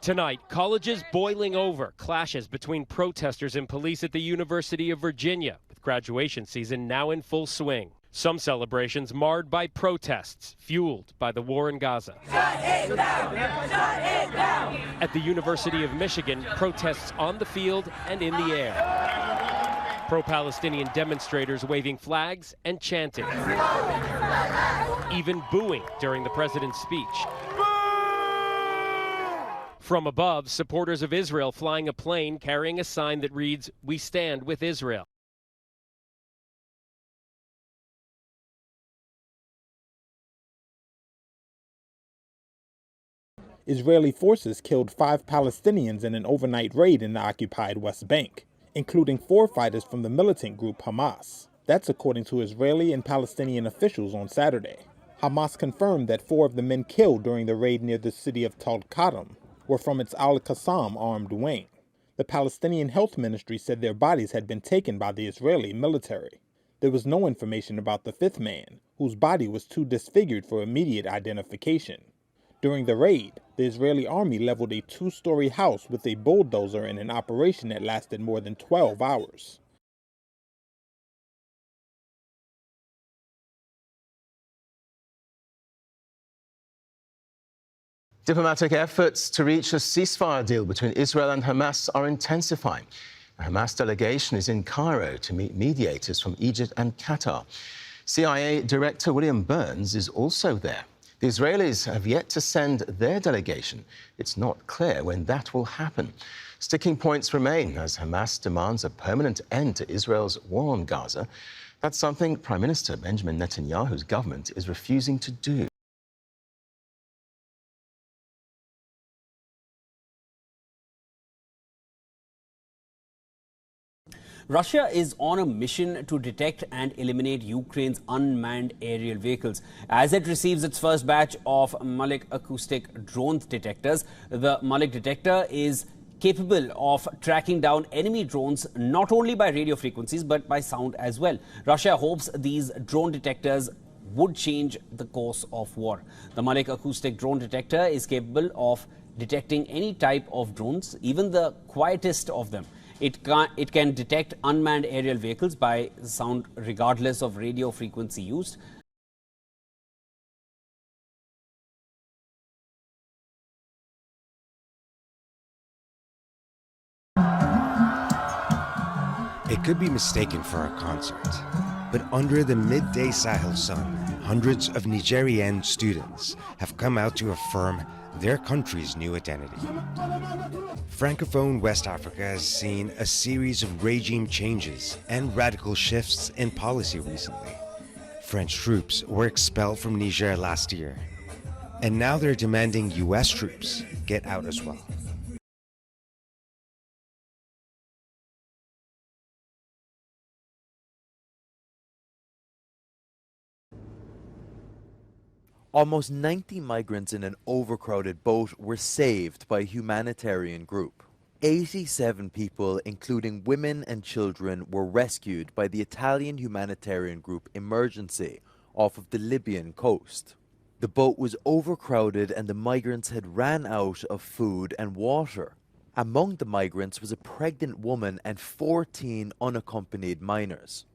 Tonight, colleges boiling over, clashes between protesters and police at the University of Virginia, with graduation season now in full swing. Some celebrations marred by protests, fueled by the war in Gaza. Shut it down! Shut it down! At the University of Michigan, protests on the field and in the air. Pro-Palestinian demonstrators waving flags and chanting. Even booing during the president's speech. From above, supporters of Israel flying a plane carrying a sign that reads, "We stand with Israel." Israeli forces killed 5 Palestinians in an overnight raid in the occupied West Bank, including 4 fighters from the militant group Hamas. That's according to Israeli and Palestinian officials on Saturday. Hamas confirmed that 4 of the men killed during the raid near the city of Tal-Qadim were from its Al-Qassam armed wing. The Palestinian Health Ministry said their bodies had been taken by the Israeli military. There was no information about the 5th man, whose body was too disfigured for immediate identification. During the raid, the Israeli army leveled a 2-story house with a bulldozer in an operation that lasted more than 12 hours. Diplomatic efforts to reach a ceasefire deal between Israel and Hamas are intensifying. A Hamas delegation is in Cairo to meet mediators from Egypt and Qatar. CIA Director William Burns is also there. The Israelis have yet to send their delegation. It's not clear when that will happen. Sticking points remain as Hamas demands a permanent end to Israel's war on Gaza. That's something Prime Minister Benjamin Netanyahu's government is refusing to do. Russia is on a mission to detect and eliminate Ukraine's unmanned aerial vehicles. As it receives its first batch of Malik acoustic drone detectors, the Malik detector is capable of tracking down enemy drones not only by radio frequencies but by sound as well. Russia hopes these drone detectors would change the course of war. The Malik acoustic drone detector is capable of detecting any type of drones, even the quietest of them. It can detect unmanned aerial vehicles by sound regardless of radio frequency used. It could be mistaken for a concert, but under the midday Sahel sun, hundreds of Nigerian students have come out to affirm their country's new identity. Francophone West Africa has seen a series of regime changes and radical shifts in policy recently. French troops were expelled from Niger last year, and now they're demanding US troops get out as well. Almost 90 migrants in an overcrowded boat were saved by a humanitarian group. 87 people, including women and children, were rescued by the Italian humanitarian group Emergency off of the Libyan coast. The boat was overcrowded and the migrants had ran out of food and water. Among the migrants was a pregnant woman and 14 unaccompanied minors.